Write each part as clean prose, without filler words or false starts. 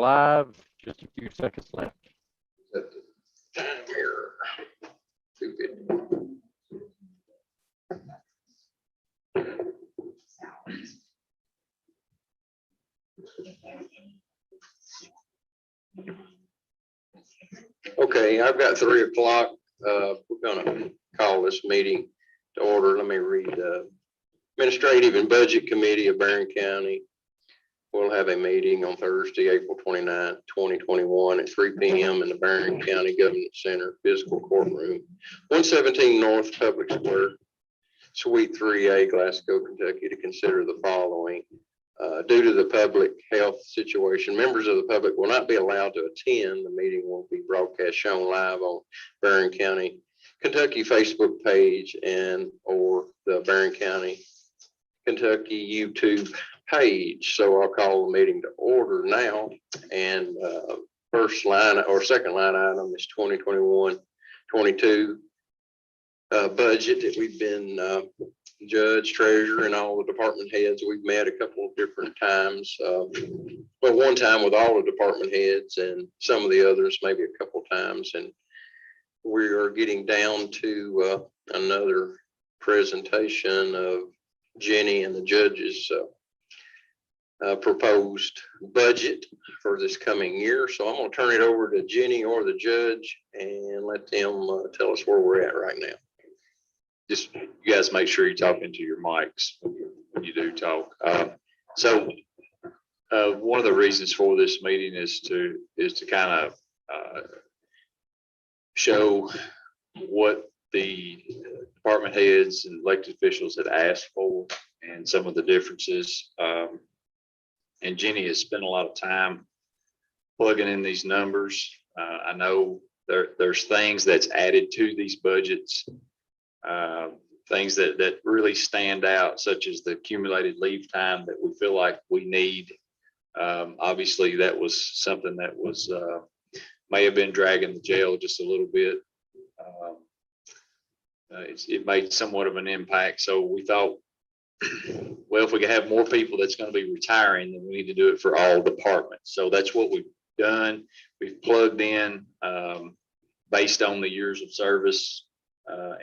live. Just a few seconds left. Time here. 2:50. Okay, I've got 3 o'clock. We're gonna call this meeting to order. Let me read. Administrative and Budget Committee of Barron County will have a meeting on Thursday, April 29th, 2021 at 3 p.m. in the Barron County Government Center Fiscal Courtroom, 117 North Public Square, Suite 3A, Glasgow, Kentucky, to consider the following. Due to the public health situation, members of the public will not be allowed to attend. The meeting will be broadcast shown live on Barron County, Kentucky Facebook page and or the Barron County, Kentucky YouTube page. So I'll call the meeting to order now. And first line or second line item is 2021-22 budget that we've been judge, treasurer, and all the department heads. We've met a couple of different times. Well, one time with all the department heads and some of the others, maybe a couple of times. And we are getting down to another presentation of Jenny and the judges' proposed budget for this coming year. So I'm going to turn it over to Jenny or the judge and let them tell us where we're at right now. Just you guys make sure you're talking to your mics when you do talk. So one of the reasons for this meeting is to kind of show what the department heads and elected officials had asked for and some of the differences. And Jenny has spent a lot of time plugging in these numbers. I know there's things that's added to these budgets. Things that really stand out, such as the accumulated leave time that we feel like we need. Obviously, that was something that was may have been dragging the jail just a little bit. It made somewhat of an impact. So we thought, well, if we could have more people that's going to be retiring, then we need to do it for all departments. So that's what we've done. We've plugged in based on the years of service.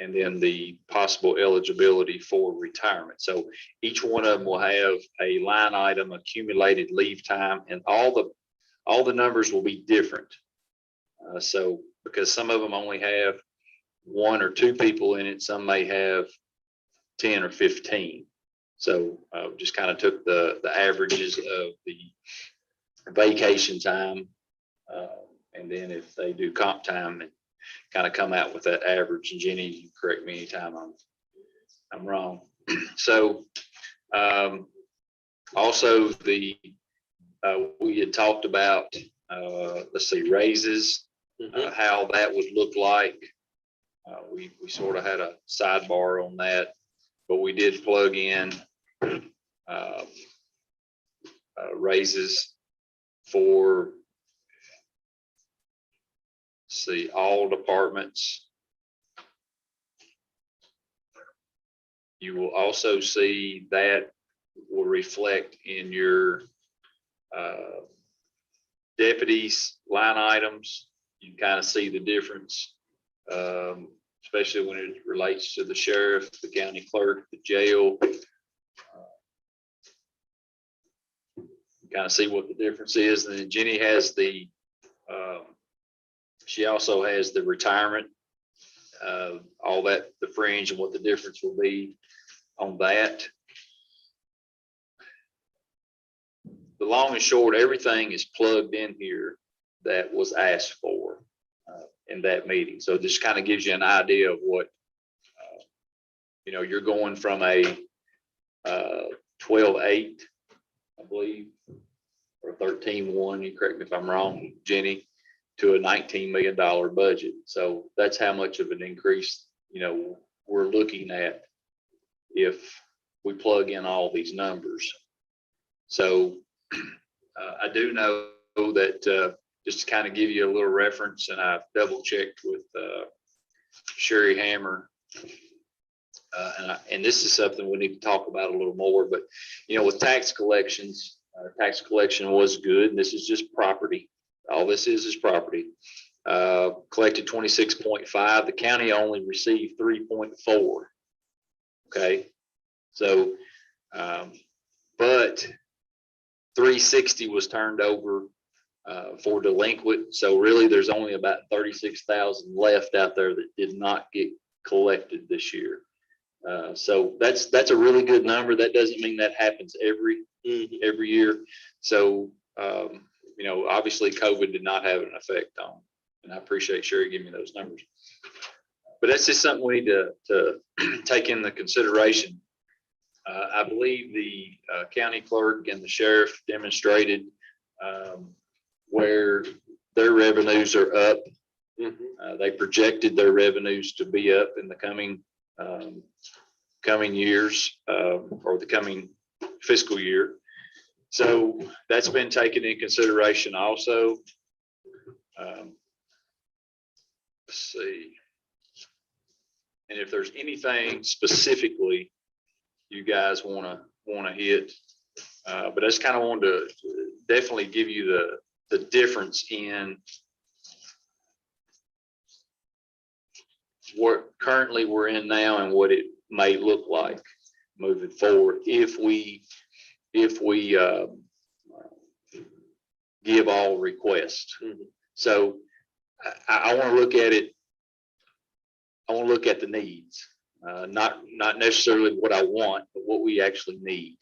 And then the possible eligibility for retirement. So each one of them will have a line item, accumulated leave time, and all the numbers will be different. So because some of them only have 1 or 2 people in it, some may have 10 or 15. So just kind of took the averages of the vacation time, and then if they do comp time, and kind of come out with that average. And Jenny, you correct me anytime I'm wrong. So also we had talked about let's see, raises, how that would look like. We sort of had a sidebar on that, but we did plug in raises for see all departments. You will also see that will reflect in your deputies line items. You can kind of see the difference, especially when it relates to the sheriff, the county clerk, the jail. Kind of see what the difference is. And then Jenny has the she also has the retirement, all that, the fringe, and what the difference will be on that. The long and short, everything is plugged in here that was asked for in that meeting. So this kind of gives you an idea of what, you're going from a 12.8, I believe, or 13.1, you correct me if I'm wrong, Jenny, to a $19 million budget. So that's how much of an increase, we're looking at if we plug in all these numbers. So I do know that just to kind of give you a little reference, and I've double checked with Sherry Hammer, and this is something we need to talk about a little more, but with tax collections, Tax collection was good, and this is just property. All this is property. Collected 26.5. The county only received 3.4. Okay, so, but 360 was turned over for delinquent. So really, there's only about 36,000 left out there that did not get collected this year. So that's a really good number. That doesn't mean that happens every year. So, you know, obviously COVID did not have an effect on, and I appreciate Sherry giving me those numbers. But that's just something we need to take into consideration. I believe the county clerk and the sheriff demonstrated where their revenues are up. They projected their revenues to be up in the coming years, or the coming fiscal year. So that's been taken in consideration also. Let's see. And if there's anything specifically you guys want to hit, but I just kind of wanted to definitely give you the difference in what currently we're in now and what it may look like moving forward if we give all requests. So I want to look at it. I want to look at the needs, not necessarily what I want, but what we actually need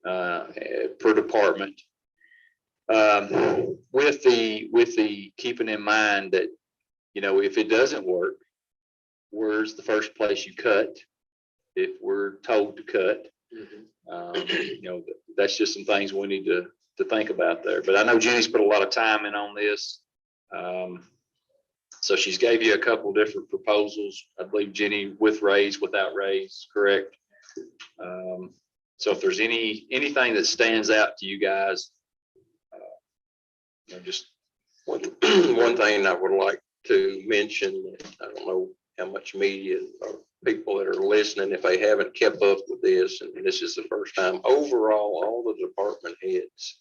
per department. With the keeping in mind that, you know, if it doesn't work, where's the first place you cut? If we're told to cut, you know, that's just some things we need to think about there. But I know Jenny's put a lot of time in on this. So she's gave you a couple different proposals. I believe Jenny with raise, without raise, correct? So if there's anything that stands out to you guys, you know, just one thing I would like to mention, I don't know how much media or people that are listening, if they haven't kept up with this, and this is the first time, overall, all the department heads,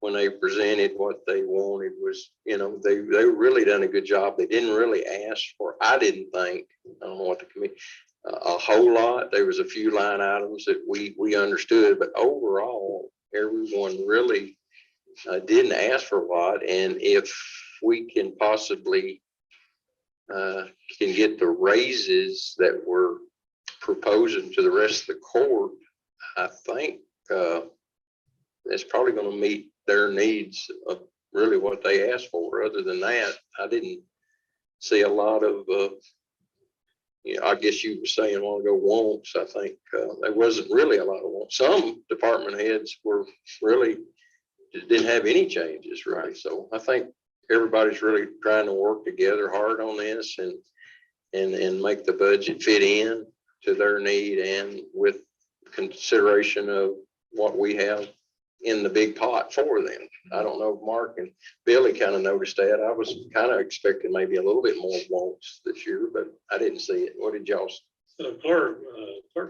when they presented what they wanted was, you know, they really done a good job. They didn't really ask for, I didn't think, I don't know what the committee, a whole lot. There was a few line items that we understood, but overall, everyone really didn't ask for a lot. And if we can possibly can get the raises that we're proposing to the rest of the court, I think it's probably going to meet their needs of really what they asked for. Other than that, I didn't see a lot of, you know, I guess you were saying a while ago, wants. I think there wasn't really a lot of wants. Some department heads were really didn't have any changes, really. So I think everybody's really trying to work together hard on this and make the budget fit in to their need and with consideration of what we have in the big pot for them. I don't know if Mark and Billy kind of noticed that. I was kind of expecting maybe a little bit more wants this year, but I didn't see it. What did y'all? The clerk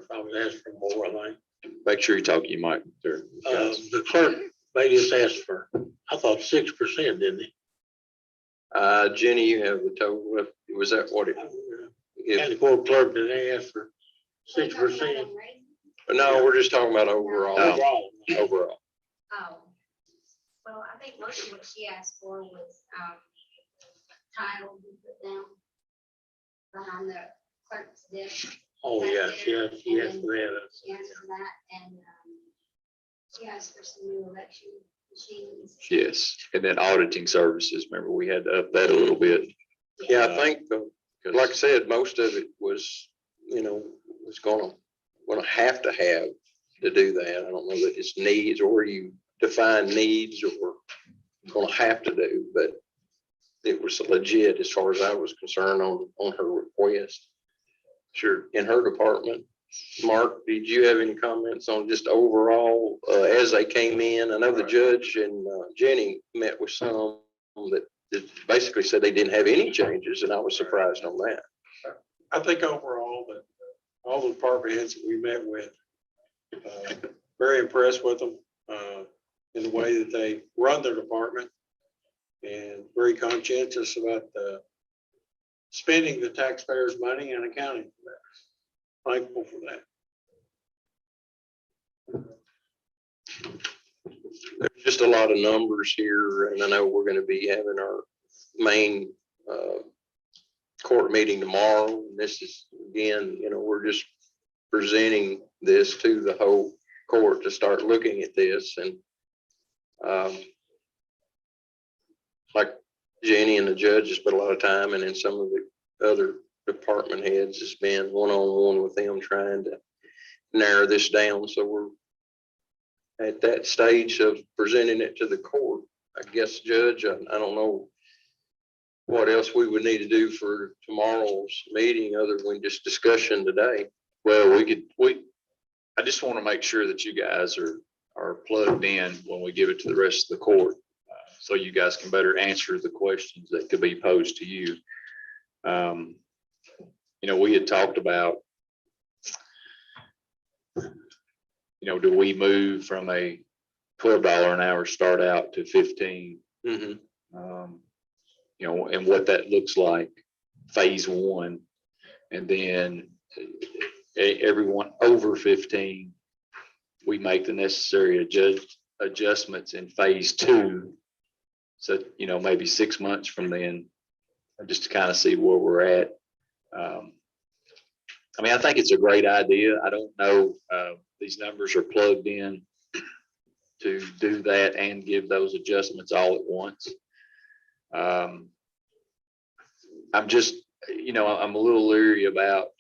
probably asked for more, I think. make sure you talk to your mic there. The clerk, they just asked for, I thought 6%, didn't he? Jenny, you have the total. Was that what it? County court clerk, did they ask for 6%? No, we're just talking about overall. Overall. Overall. Oh, well, I think most of what she asked for was, title we put down behind the clerk's desk. Oh, yeah, she asked for that. She asked for that, and, she asked for some new election machines. Yes, and then auditing services, remember we had to up that a little bit. Yeah, I think, like I said, most of it was, you know, was gonna have to do that. I don't know that it's needs or you define needs or gonna have to do, but it was legit as far as I was concerned on her request. Sure. In her department. Mark, did you have any comments on just overall, as they came in? I know the judge and Jenny met with some that basically said they didn't have any changes, and I was surprised on that. I think overall that all the department heads that we met with, very impressed with them. in the way that they run their department and very conscientious about the spending the taxpayers' money and accounting for that. Thankful for that. There's just a lot of numbers here, and I know we're gonna be having our main court meeting tomorrow. And this is, again, we're just presenting this to the whole court to start looking at this. And like Jenny and the judge has put a lot of time, and then some of the other department heads has been one-on-one with them trying to narrow this down. So we're at that stage of presenting it to the court. I guess, Judge, I don't know what else we would need to do for tomorrow's meeting other than just discussion today. Well, I just want to make sure that you guys are plugged in when we give it to the rest of the court. So you guys can better answer the questions that could be posed to you. We had talked about, do we move from a $12 an hour start out to 15? Mhm. And what that looks like, phase one. And then everyone over 15, we make the necessary adjustments in phase two. So, maybe 6 months from then, just to kind of see where we're at. I think it's a great idea. I don't know, these numbers are plugged in to do that and give those adjustments all at once. I'm just, I'm a little leery about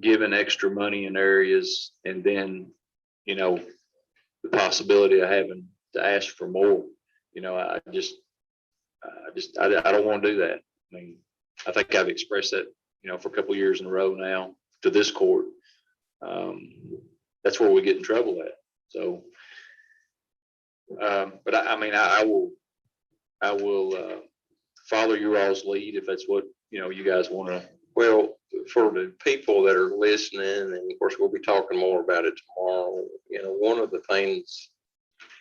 giving extra money in areas and then, the possibility of having to ask for more. I don't want to do that. I think I've expressed that, for a couple of years in a row now to this court. That's where we get in trouble at. So, but I will follow your all's lead if that's what, you guys want to. Well, for the people that are listening, and of course, we'll be talking more about it tomorrow. One of the things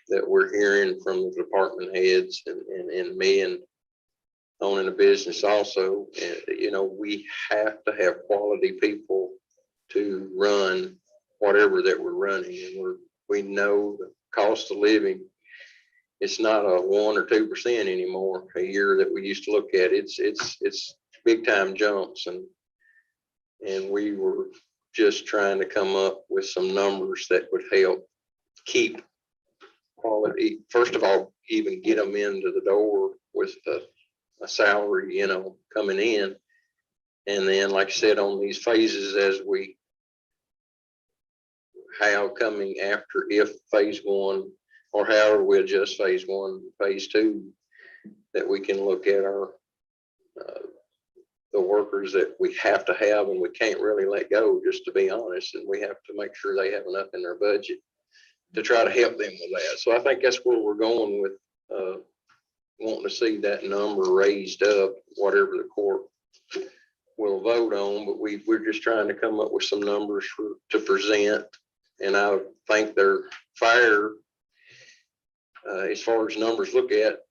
that we're hearing from the department heads and me and owning a business also, we have to have quality people to run whatever that we're running. And we know the cost of living, it's not a 1 or 2% anymore a year that we used to look at. It's big time jumps, and we were just trying to come up with some numbers that would help keep quality. First of all, even get them into the door with a salary, coming in. And then, like I said, on these phases, as we have coming after, if phase one, or however we adjust phase one, phase two, that we can look at our the workers that we have to have and we can't really let go, just to be honest. And we have to make sure they have enough in their budget to try to help them with that. So I think that's where we're going with wanting to see that number raised up, whatever the court will vote on. But we're just trying to come up with some numbers to present. And I think they're fair as far as numbers look at.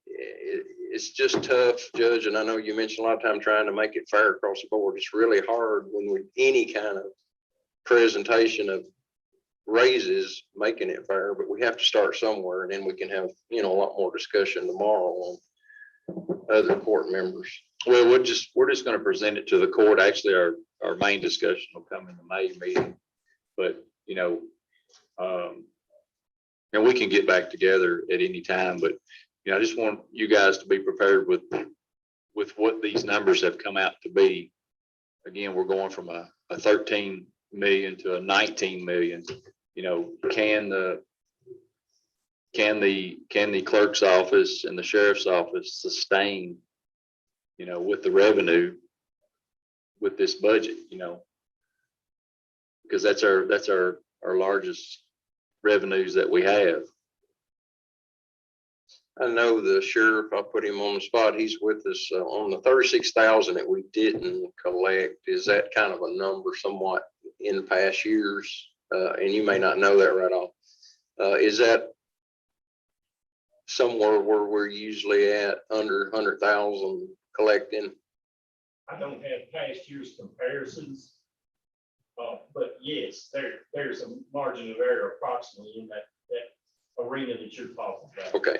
It's just tough, Judge, and I know you mentioned a lot of time trying to make it fair across the board. It's really hard when we any kind of presentation of raises, making it fair, but we have to start somewhere, and then we can have, a lot more discussion tomorrow on other court members. Well, we're just going to present it to the court. Actually, our main discussion will come in the May meeting, but, and we can get back together at any time, but I just want you guys to be prepared with what these numbers have come out to be. Again, we're going from a 13 million to a 19 million. Can the clerk's office and the sheriff's office sustain, with the revenue with this budget, because that's our largest revenues that we have. I know the sheriff, I'll put him on the spot. He's with us on the 36,000 that we didn't collect. Is that kind of a number somewhat in past years? and you may not know that right off. Is that somewhere where we're usually at under 100,000 collecting? I don't have past year's comparisons. But yes, there's a margin of error approximately in that arena that you're talking about. Okay.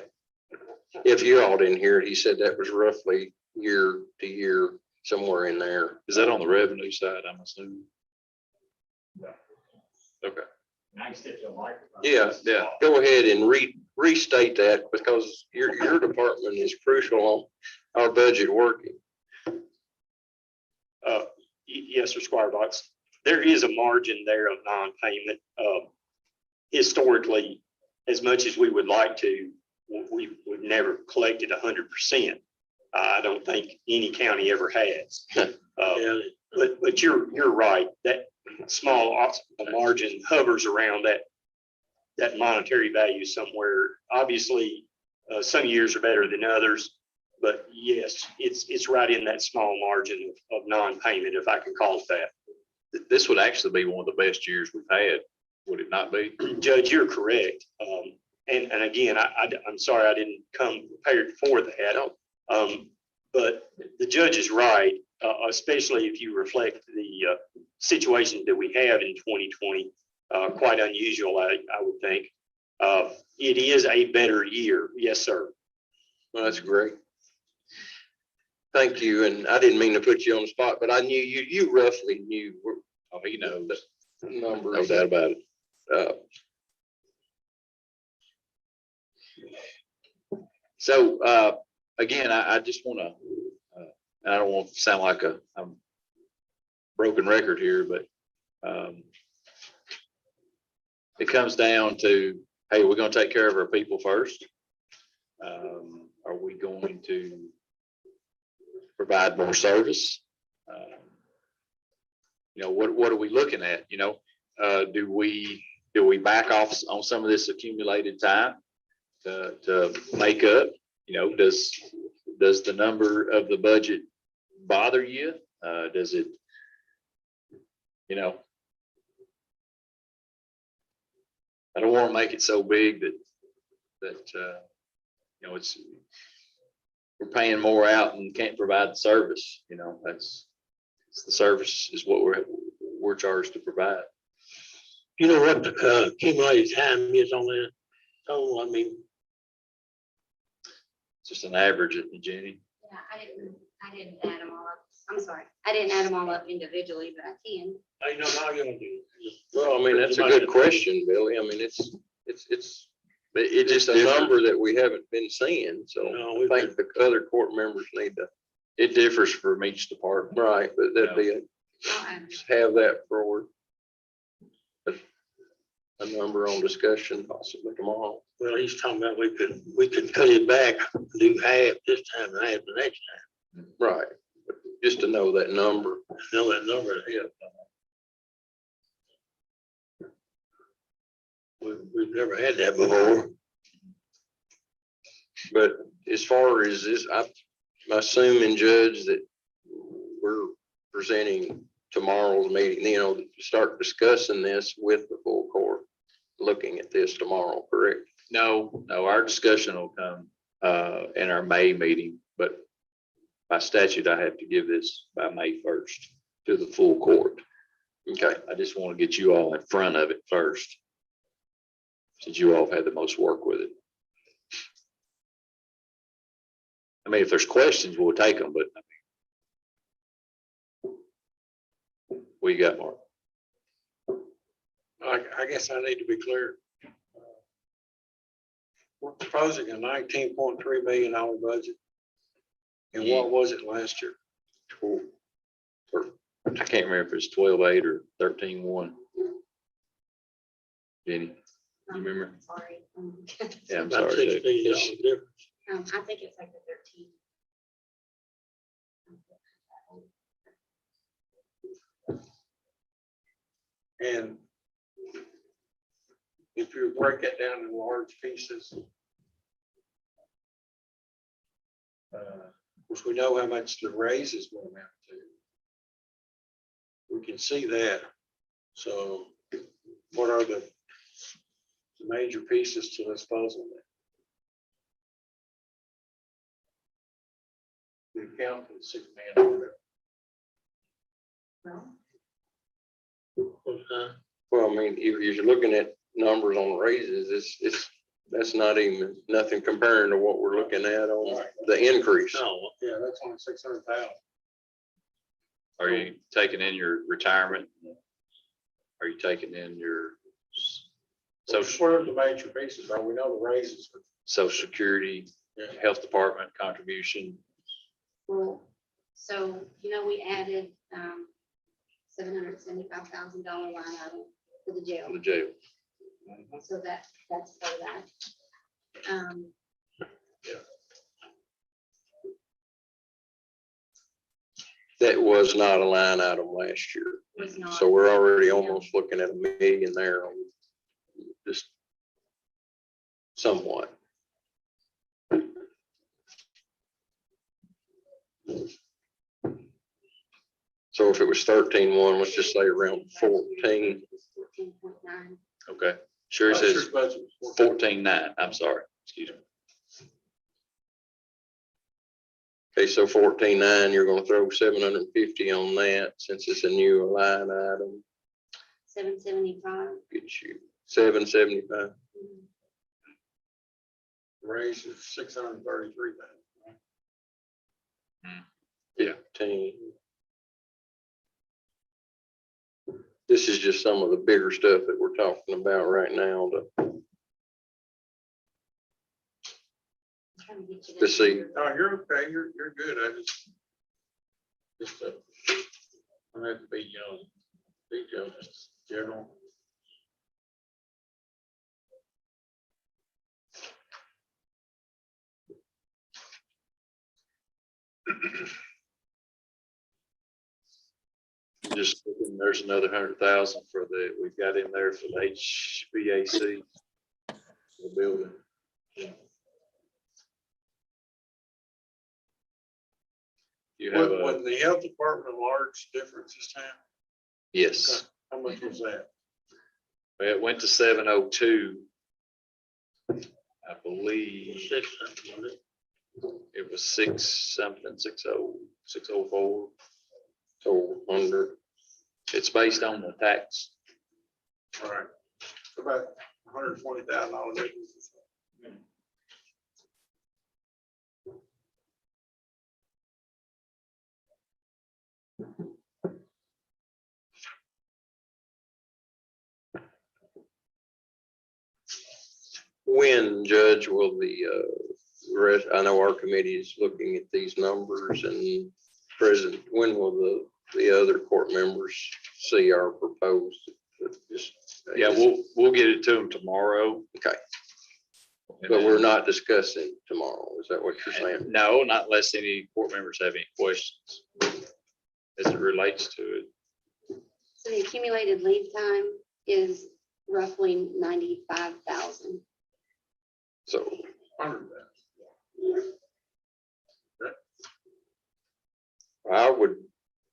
If you all didn't hear it, he said that was roughly year to year, somewhere in there. Is that on the revenue side, I'm assuming? No. Okay. And I can step to a microphone. Yeah. Go ahead and restate that, because your department is crucial on our budget working. Yes, sir, Squire Box. There is a margin there of non-payment. Historically, as much as we would like to, we've never collected 100%. I don't think any county ever has. Yeah, But you're right, that small margin hovers around that monetary value somewhere. Obviously, some years are better than others, but yes, it's right in that small margin of non-payment, if I can call it that. This would actually be one of the best years we've had, would it not be? Judge, you're correct. And again, I'm sorry I didn't come prepared for that. But the judge is right, especially if you reflect the situation that we have in 2020, quite unusual, I would think. It is a better year. Yes, sir. Well, that's great. Thank you. And I didn't mean to put you on the spot, but I knew you roughly knew Oh, he knows, the numbers. no doubt about it. So, again, I just want to, and I don't want to sound like I'm broken record here, but it comes down to, hey, we're going to take care of our people first. Are we going to provide more service? What are we looking at? Do we back off on some of this accumulated time to make up? Does the number of the budget bother you? Does it, I don't want to make it so big that we're paying more out and can't provide the service. It's the service is what we're charged to provide. you know what the accumulated time is on that? Oh, I mean, It's just an average, Jenny. Yeah, I didn't add them all up. I'm sorry. I didn't add them all up individually, but I can. I know how you're gonna do it. Well, I mean, that's a good question, Billy. I mean, it's just a number that we haven't been seeing, so No, I we've think the other court members need to, It differs from each department. right, but that'd be, I'll add them. just have that forward. A number on discussion possibly tomorrow. Well, he's talking about we could cut it back, do half this time and half the next time. Right, but just to know that number. Know that number ahead of time. We've never had that before. But as far as this, I'm assuming, Judge, that we're presenting tomorrow's meeting, to start discussing this with the full court, looking at this tomorrow, correct? No, our discussion will come in our May meeting, but by statute, I have to give this by May 1st to the full court. Okay, I just want to get you all in front of it first, since you all have had the most work with it. I mean, if there's questions, we'll take them, but what you got, Mark? I guess I need to be clear. We're proposing a $19.3 million budget. And what was it last year? I can't remember if it's 12.8 or 13.1. Jenny, you remember? Sorry. Yeah, I'm About sorry. $16 Dave. difference. I think it's like the 13. And if you break it down in large pieces, of course, we know how much the raises will amount to. We can see that. So what are the major pieces to this puzzle? The accountant, 6 man. Well, I mean, if you're looking at numbers on raises, that's not even, nothing comparing to what we're looking at on the increase. No, yeah, that's only 600,000. Are you taking in your retirement? Are you taking in your So social, where are the major pieces? Are we know the raises? social security, Yeah. health department contribution? Well, so, we added, $775,000 line item for the jail. On the jail. So that's for that. That was not a line item last year. Was not. So we're already almost looking at $1 million there on just somewhat. So if it was 13.1, let's just say around 14. 14.9. Okay, sure, it Last year's says budget was 14. 14.9, I'm sorry, excuse me. Okay, so 14.9, you're gonna throw 750 on that since it's a new line item, 775. get you 775. Raise is 633,000. 15. This is just some of the bigger stuff that we're talking about right now Trying to get you to that see. number. No, you're okay, you're good, I just, I have to be, detail, just general. Just, looking, there's another 100,000 for we've got in there for the HVAC. The building. You have Was a, the health department a large difference this time? yes, How much was that? it went to 702. I believe 600, wasn't it? it was 6 something, 604. So under, It's based on the tax. All right. About $120,000. when, Judge, will the rest, I know our committee is looking at these numbers and President, when will the other court members see our proposed? Just- Yeah, we'll get it to them tomorrow. Okay. And But we're then- not discussing tomorrow. Is that what you're saying? No, not unless any court members have any questions as it relates to it. So the accumulated leave time is roughly 95,000. So 100,000. I would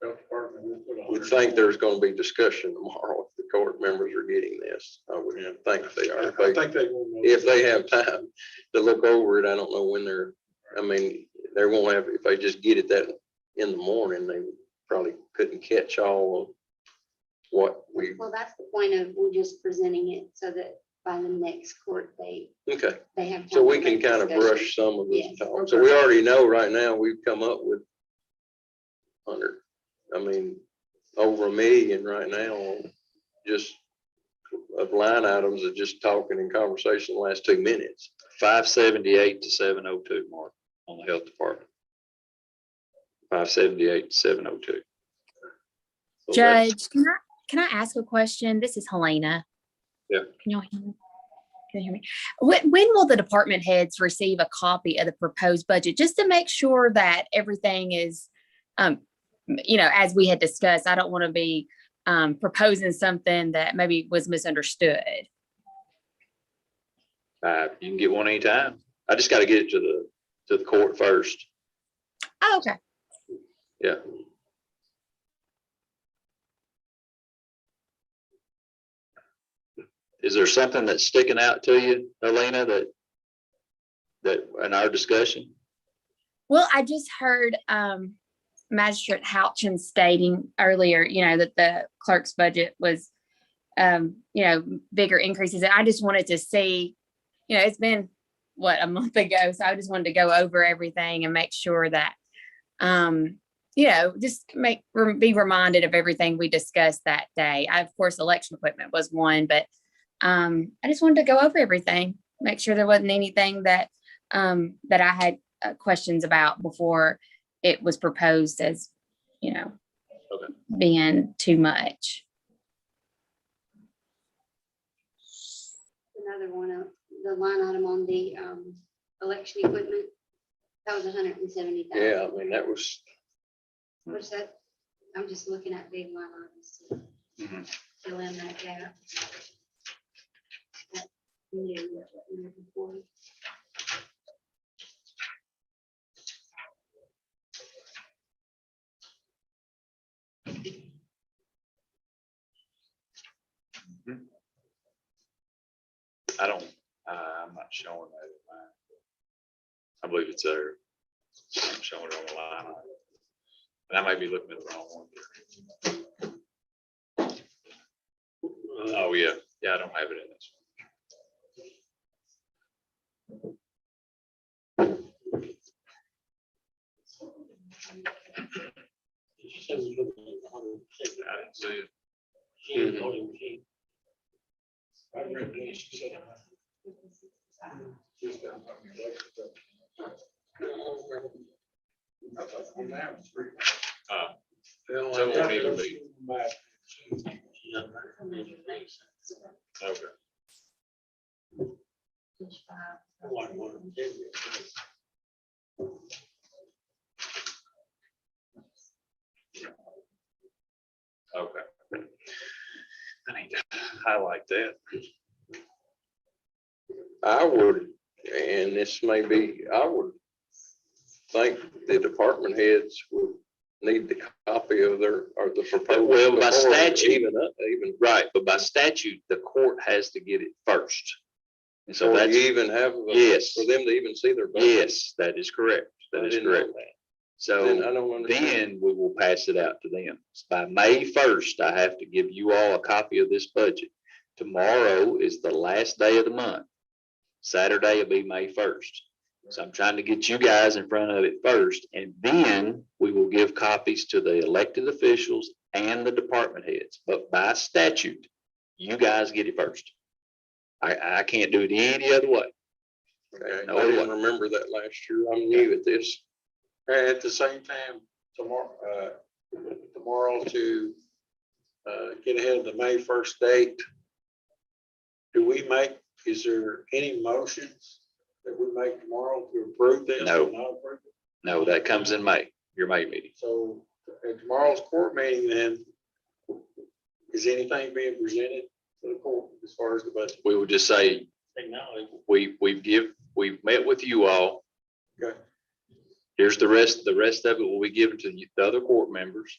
Health department, we'll put think there's gonna be discussion tomorrow if the court members are getting this. I would think they are. I think they will. know. If they have time to look over it, I don't know when I mean, they won't have, if they just get it that in the morning, they probably couldn't catch all of what we, Well, that's the point of we're just presenting it so that by the next court date, okay. they have. So time we to can make kind of discussion. brush some of this Yes. talk. So we already know right now, we've come up with 100, I mean, over $1 million right now, just of line items of just talking and conversation the last 2 minutes. 578 to 702, Mark, on the health department. 578 to 702. So that's- Judge, can I ask a question? This is Helena. Yeah. Can y'all hear me? Can you hear me? When will the department heads receive a copy of the proposed budget, just to make sure that everything is, as we had discussed? I don't want to be proposing something that maybe was misunderstood. You can get one anytime. I just got to get it to the court first. Oh, okay. Yeah. Is there something that's sticking out to you, Elena, that in our discussion? Well, I just heard Magistrate Houchin stating earlier, that the clerk's budget was, bigger increases. And I just wanted to see, it's been, a month ago. So I just wanted to go over everything and make sure that, just be reminded of everything we discussed that day. Of course, election equipment was one, but I just wanted to go over everything, make sure there wasn't anything that I had questions about before it was proposed as, being too much. Another one of the line item on the election equipment, that was $170,000. Yeah, I mean, that was, What's that? I'm just looking at big line items to Mhm. fill in that gap. That new, what we're looking for. I'm not showing that in mine. I believe it's there. I'm showing it on the line. item. And I might be looking at the wrong one. Oh, yeah. Yeah, I don't have it in this She said we looked at 160. one. I didn't see it. She ain't voting machine. I read this, she said. So it won't even be. Okay. Just five. Okay. I need to highlight that. I would, and this may be, I would think the department heads would need the copy of their, or the proposal. Well, by before statute. Even, Right, but by statute, the court has to get it first. And so so that's, you even have. Yes. For them to even see their budget. yes, that is correct. I That is didn't know correct. that. So. Then I don't understand. Then we will pass it out to them. By May 1st, I have to give you all a copy of this budget. Tomorrow is the last day of the month. Saturday will be May 1st. So I'm trying to get you guys in front of it first, and then we will give copies to the elected officials and the department heads. But by statute, you guys get it first. I can't do it any other way. Okay, No I didn't way. remember that last year. I'm new at this. And at the same time, tomorrow to get ahead of the May 1st date. Is there any motions that we make tomorrow to approve this? No. or not approve it? No, that comes in May, your May meeting. So at tomorrow's court meeting, then, is anything being presented to the court as far as the budget? We would just say, we've met with you all. Okay. Here's the rest of it will be given to the other court members.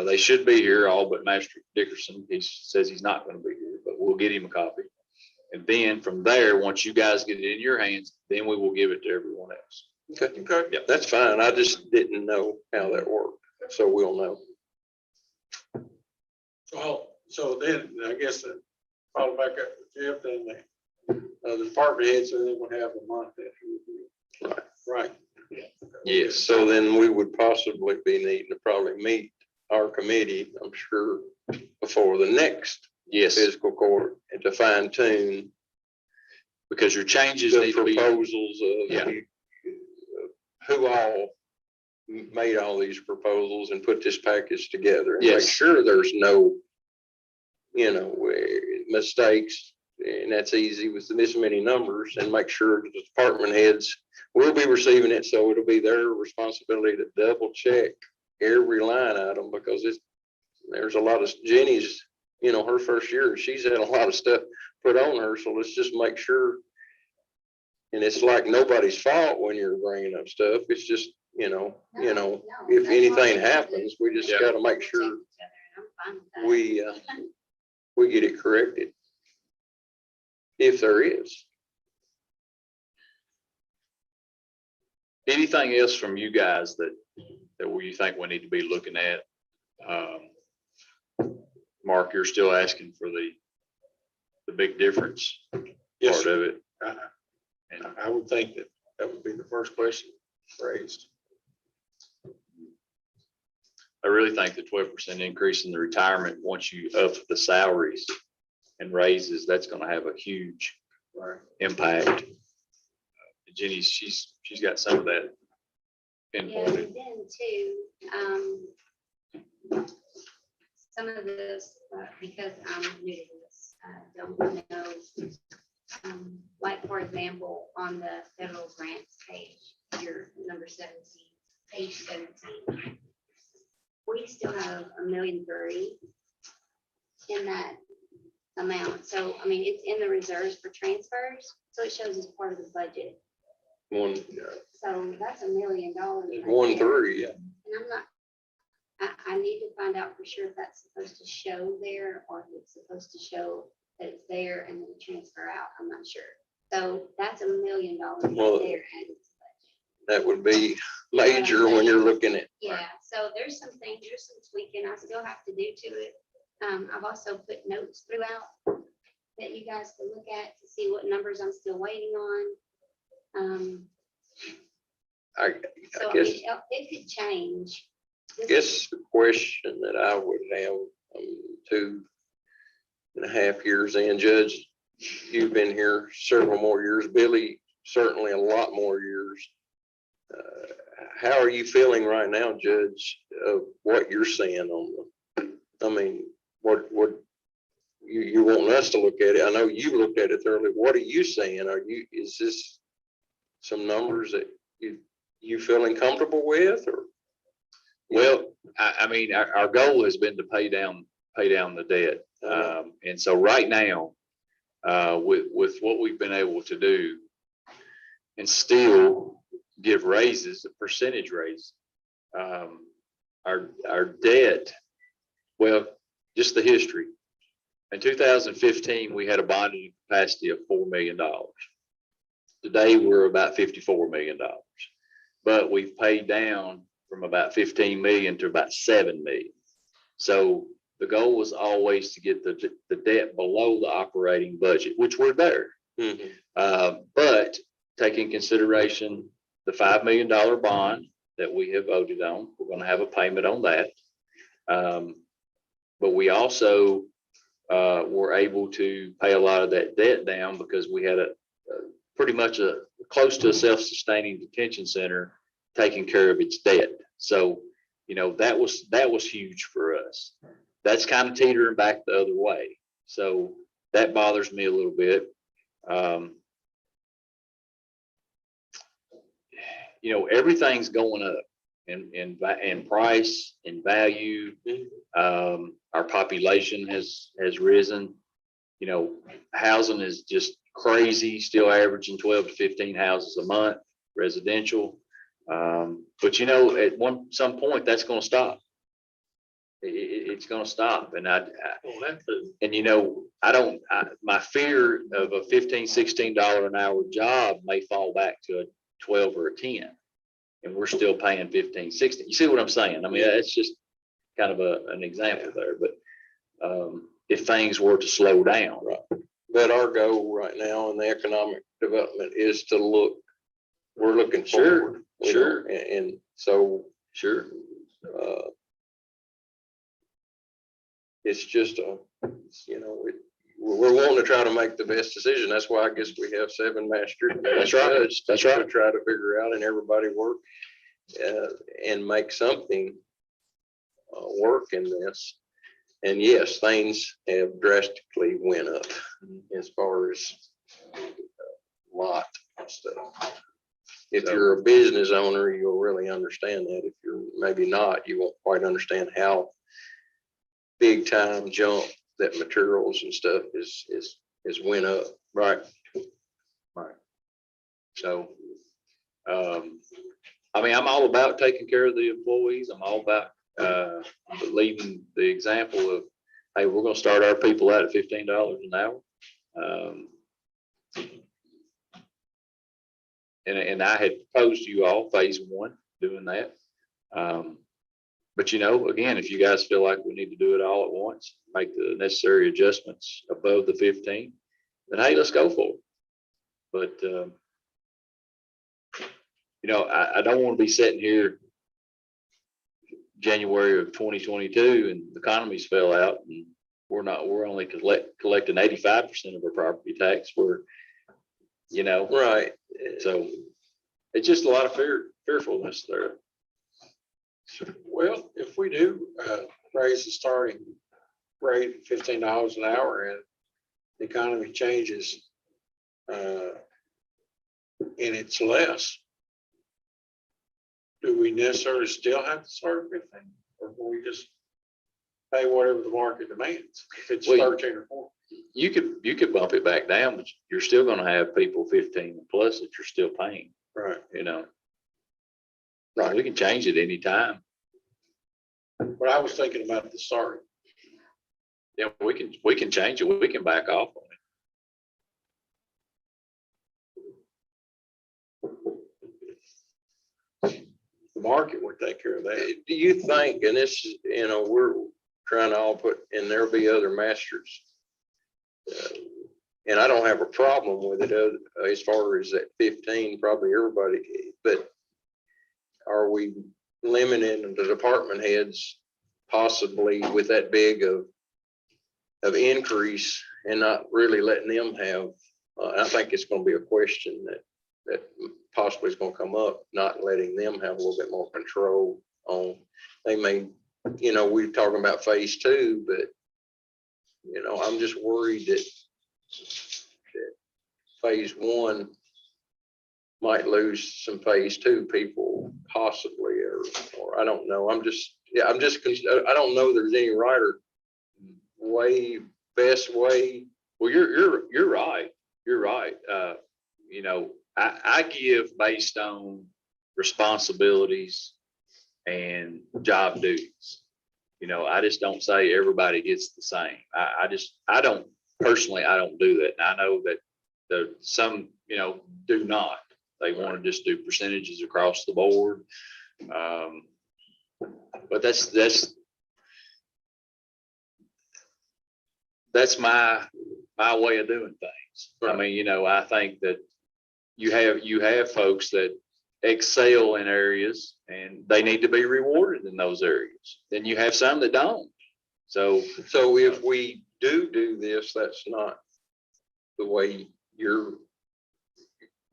They should be here, all but Master Dickerson. He says he's not going to be here, but we'll get him a copy. And then from there, once you guys get it in your hands, then we will give it to everyone else. Okay, Yeah. that's fine. I just didn't know how that worked. So we'll know. So then, I guess, follow back up with Jeff, then the department heads, so they would have a month after. Right. Yes, so then we would possibly be needing to probably meet our committee, I'm sure, before the next Yes, fiscal court and to fine tune because your changes the need to be. proposals Yeah. of who all made all these proposals and put this package together. And make Yes. sure there's no, mistakes, and that's easy with this many numbers, and make sure the department heads will be receiving it, so it'll be their responsibility to double check every line item, because there's a lot of Jenny's, her first year, she's had a lot of stuff put on her, so let's just make sure. And it's like nobody's fault when you're bringing up stuff, it's just, No, if that's what anything we happens, we just Yeah. gotta make sure I'm fine with that. we get it corrected. if there is. Anything else from you guys that you think we need to be looking at? Mark, you're still asking for the big difference Yes, part of it. and I would think that that would be the first question raised. I really think the 12% increase in the retirement, once you up the salaries and raises, that's gonna have a huge impact. Jenny, she's got some of that Yeah, pinpointed. and then too, some of this, because I'm new to this, don't know. Like, for example, on the federal grants page, your number 17, page 17. We still have $1.3 million in that amount. So, I mean, it's in the reserves for transfers, so it shows as part of the budget. One, So that's $1 million. right 1, there. 3, yeah. And I'm not, I need to find out for sure if that's supposed to show there or if it's supposed to show that it's there and then transfer out. I'm not sure. So that's $1 million Well, right there added to the budget. That would be major when you're looking at. Yeah, so there's some things, there's some tweaking I still have to do to it. I've also put notes throughout that you guys can look at to see what numbers I'm still waiting on. I So I guess, mean, it could change. This- guess the question that I would have, 2.5 years in, Judge, you've been here several more years, Billy, certainly a lot more years. How are you feeling right now, Judge, of what you're seeing on I mean, what you want us to look at it? I know you looked at it thoroughly. What are you saying? Is this some numbers that you feeling comfortable with, or? Well, I mean, our goal has been to pay down the debt. And so right now, with what we've been able to do and still give raises, a percentage raise, our debt, well, just the history. In 2015, we had a bonding capacity of $4 million. Today, we're about $54 million. But we've paid down from about 15 million to about 7 million. So the goal was always to get the debt below the operating budget, which we're there. Mhm. But taking consideration the $5 million bond that we have voted on, we're going to have a payment on that. But we also were able to pay a lot of that debt down because we had pretty much close to a self-sustaining detention center taking care of its debt. So, that was huge for us. That's kind of teetering back the other way. So that bothers me a little bit. Everything's going up in price, in value. Our population has risen. Housing is just crazy, still averaging 12 to 15 houses a month, residential. But at some point that's going to stop. It's going to stop. And my fear of a $15, $16 an hour job may fall back to a 12 or a 10. And we're still paying 15, 16. You see what I'm saying? I mean, that's just kind of an example there, but if things were to slow down. Right. But our goal right now in the economic development is to we're looking forward. Sure. And so. Sure. It's just we're wanting to try to make the best decision. That's why I guess we have 7 master. That's right. That's right. To try to figure out and everybody work and make something work in this. And yes, things have drastically went up as far as a lot of stuff. If you're a business owner, you'll really understand that. If you're maybe not, you won't quite understand how big time jump that materials and stuff is went up. Right. So, I'm all about taking care of the employees. I'm all about leading the example of, hey, we're going to start our people out at $15 an hour. And I had proposed to you all phase one, doing that. But you know, again, if you guys feel like we need to do it all at once, make the necessary adjustments above the 15, then hey, let's go for it. But, you know, I don't want to be sitting here January of 2022 and the economy's fell out and we're only collecting 85% of our property tax. We're, you know, Right. so it's just a lot of fearfulness there. Well, if we do raise the starting rate $15 an hour and the economy changes and it's less, do we necessarily still have to start at 15? Or will we just pay whatever the market demands? If it's Well, 13 or 14? You could bump it back down, but you're still going to have people 15 plus that you're still paying, Right. you know. Right, we can change it anytime. But I was thinking about the starting. Yeah, we can change it. We can back off on it. The market would take care of that. Do you think, and this, you know, we're trying to all put, and there'll be other masters. And I don't have a problem with it as far as that 15, probably everybody, but are we limiting the department heads possibly with that big of increase and not really letting them have, I think it's going to be a question that possibly is going to come up, not letting them have a little bit more control on, they may, you know, we're talking about phase two, but you know, I'm just worried that phase one might lose some phase two people possibly, or I don't know. I'm just, I don't know there's any right or best way. Well, you're right. You're right. You know, I give based on responsibilities and job duties. You know, I just don't say everybody gets the same. I don't personally, I don't do that. And I know that some, you know, do not. They want to just do percentages across the board. But that's my way of doing things. I mean, you know, I think that you have folks that excel in areas and they need to be rewarded in those areas. Then you have some that don't. So if we do this, that's not the way you're,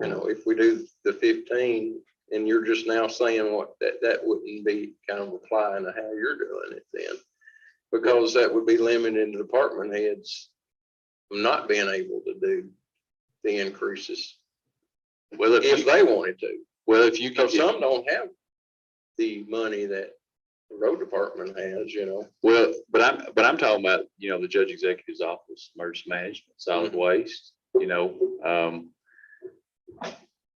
you know, if we do the 15 and you're just now saying what that wouldn't be kind of applying to how you're doing it then, because that would be limiting the department heads from not being able to do the increases. well, If they wanted to, well, if you could, because some don't have the money that the road department has, you know. well, but I'm talking about, you know, the judge executive's office, emergency management, solid waste, you know.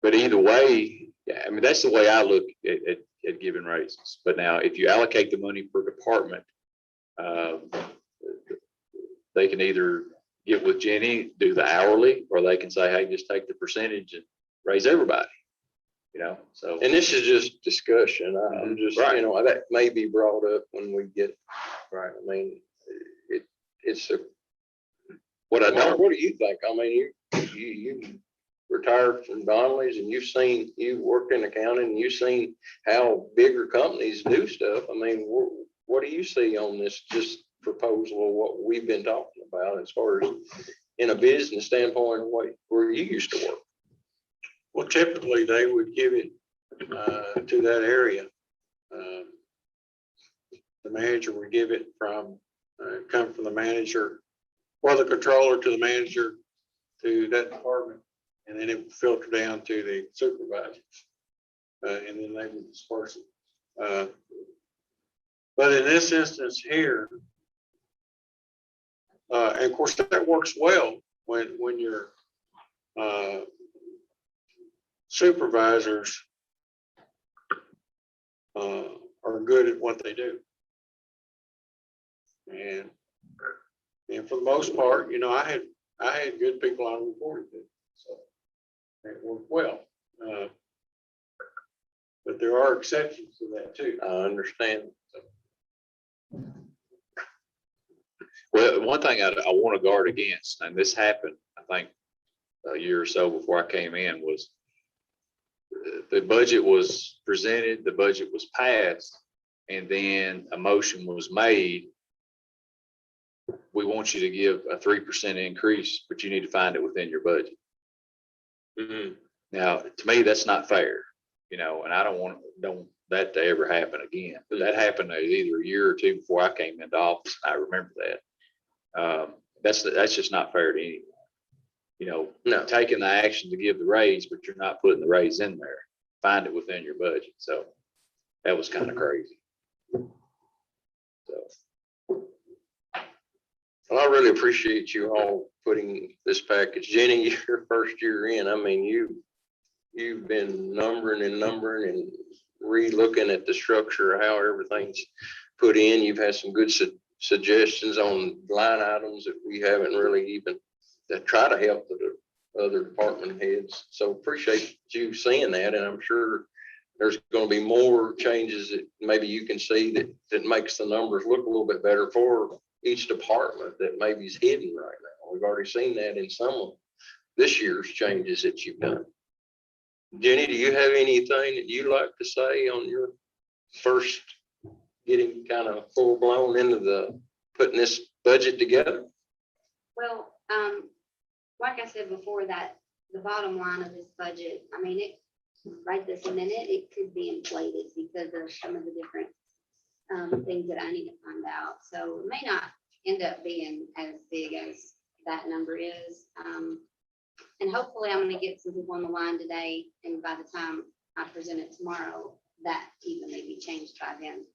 But either way, yeah, I mean, that's the way I look at giving raises. But now if you allocate the money per department, they can either get with Jenny, do the hourly, or they can say, hey, just take the percentage and raise everybody, you know, so. And this is just discussion. I'm just, Right. you know, that may be brought up when we get, right, I mean, it's a. What I don't, What do you think? I mean, you retired from Donnelly's and you worked in accounting and you've seen how bigger companies do stuff. I mean, what do you see on this just proposal of what we've been talking about as far as in a business standpoint, where you used to work? Well, typically they would give it to that area. The manager would give it come from the manager or the controller to the manager to that department. And then it would filter down to the supervisors. And then they would disperse it. But in this instance here, and of course that works well when your supervisors are good at what they do. And for the most part, you know, I had good people I reported to. So, It worked well. But there are exceptions to that too. I understand. well, one thing I want to guard against, and this happened, I think, a year or so before I came in, was the budget was presented, the budget was passed, and then a motion was made. We want you to give a 3% increase, but you need to find it within your budget. Now, to me, that's not fair, you know, and I don't that to ever happen again. But that happened either a year or two before I came into office. I remember that. That's just not fair to anyone. You know, No. taking the action to give the raise, but you're not putting the raise in there. Find it within your budget. So that was kind of crazy. So, Well, I really appreciate you all putting this package. Jenny, your first year in, I mean, you've been numbering and re-looking at the structure, how everything's put in. You've had some good suggestions on line items that we haven't really even, that try to help the other department heads. So appreciate you seeing that, and I'm sure there's gonna be more changes that maybe you can see that makes the numbers look a little bit better for each department that maybe is hidden right now. We've already seen that in some of this year's changes that you've done. Jenny, do you have anything that you'd like to say on your first getting kind of full blown into putting this budget together? Well, like I said before, that the bottom line of this budget, I mean, right this minute, it could be inflated because of some of the different things that I need to find out. So it may not end up being as big as that number is. And hopefully I'm gonna get some people on the line today, and by the time I present it tomorrow, that even may be changed by then.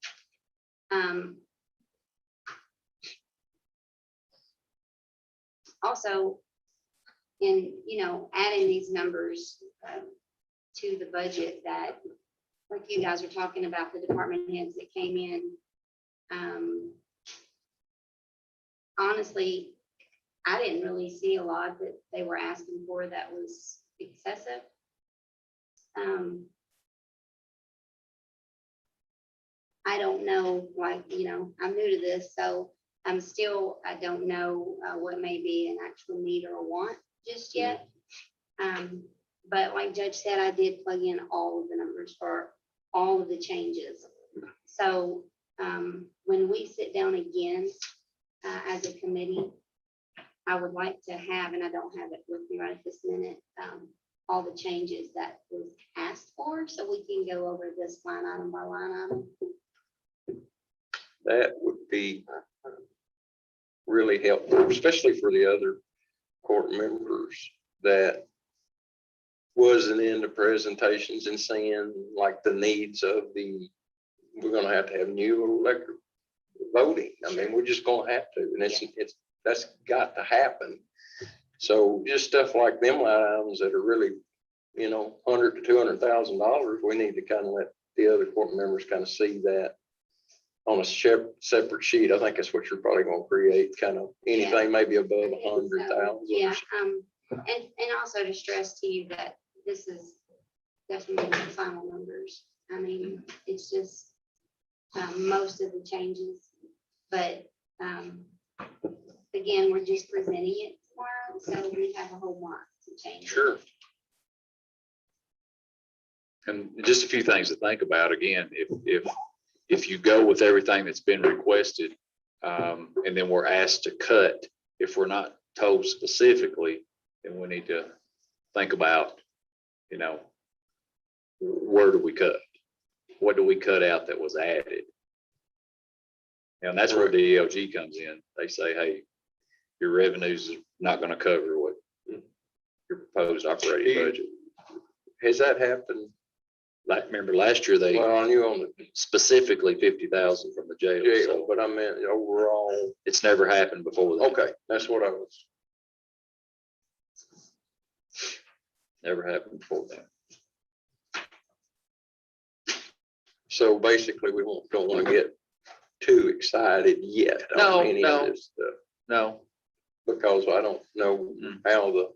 Also, in, adding these numbers to the budget, that, like you guys are talking about, the department heads that came in, honestly, I didn't really see a lot that they were asking for that was excessive. I don't know, like, I'm new to this, so I don't know what may be an actual need or a want just yet. But like Judge said, I did plug in all of the numbers for all of the changes. So when we sit down again as a committee, I would like to have, and I don't have it with me right at this minute, all the changes that was asked for, so we can go over this line item by line item. That would be really helpful, especially for the other court members that wasn't in the presentations and seeing like the needs of we're gonna have to have new electric voting. I mean, we're just gonna have to, and that's got to happen. So just stuff like them line items that are really, $100,000 to $200,000, we need to kind of let the other court members kind of see that on a separate sheet. I think that's what you're probably gonna create, kind of anything maybe above 100,000. Yeah, and also to stress to you that this is definitely the final numbers. I mean, it's just most of the changes, but again, we're just presenting it tomorrow, so we have a whole lot to change. Sure. and just a few things to think about. Again, if you go with everything that's been requested, and then we're asked to cut, if we're not told specifically, then we need to think about, where do we cut? What do we cut out that was added? And that's where the DLG comes in. They say, hey, your revenues are not gonna cover what your proposed operating budget. Has that happened? Like, remember last year, they Well, I knew on the specifically 50,000 from the jail, jail, so but I meant overall. it's never happened before. that. Okay, that's what I was. Never happened before that. So basically, we don't want to get too excited yet No, on any no. of this stuff, No, because I don't know how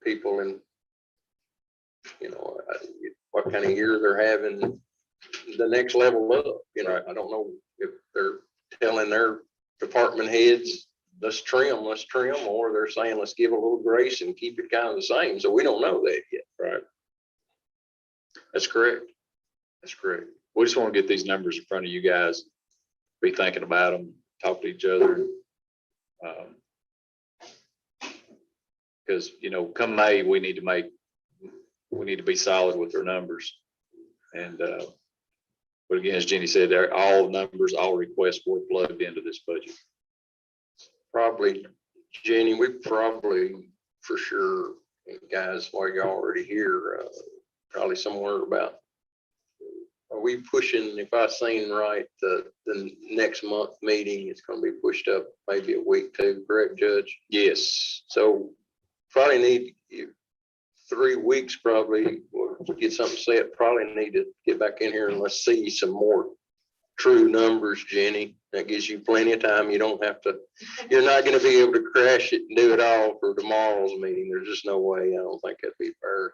people in, you know, what kind of year they're having the next level up. You know, I don't know if they're telling their department heads, let's trim, or they're saying, let's give a little grace and keep it kind of the same. So we don't know that yet. Right. That's correct. That's correct. We just want to get these numbers in front of you guys, be thinking about them, talk to each other. Because, you know, come May, we need to be solid with our numbers. And, but again, as Jenny said, all numbers, all requests were plugged into this budget. Probably, Jenny, we probably for sure, and guys, while you're already here, probably somewhere about, are we pushing, if I seen right, the next month meeting is gonna be pushed up maybe a week too, correct, Judge? Yes. So probably need 3 weeks, probably, we'll get something set, probably need to get back in here and let's see some more true numbers, Jenny. That gives you plenty of time. You don't have to, you're not gonna be able to crash it and do it all for tomorrow's meeting. There's just no way. I don't think that'd be fair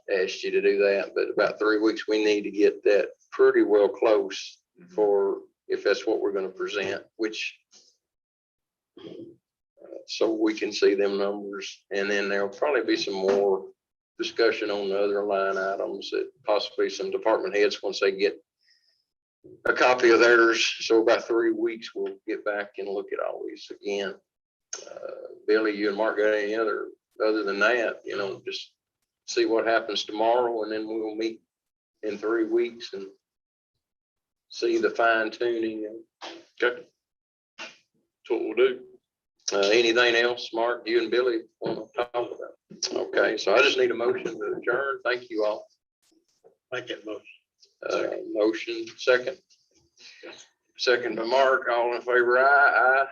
to ask you to do that, but about 3 weeks, we need to get that pretty well close for, if that's what we're gonna present, which so we can see them numbers. And then there'll probably be some more discussion on the other line items that possibly some department heads, once they get a copy of theirs. So about 3 weeks, we'll get back and look at all these again. Billy, you and Mark got any other than that, you know, just see what happens tomorrow, and then we'll meet in 3 weeks and see the fine tuning. Okay. That's what we'll do. Anything else, Mark, you and Billy want to talk about? Okay, so I just need a motion to adjourn. Thank you all. Make that motion. Motion, second. Second by Mark, all in favor, aye.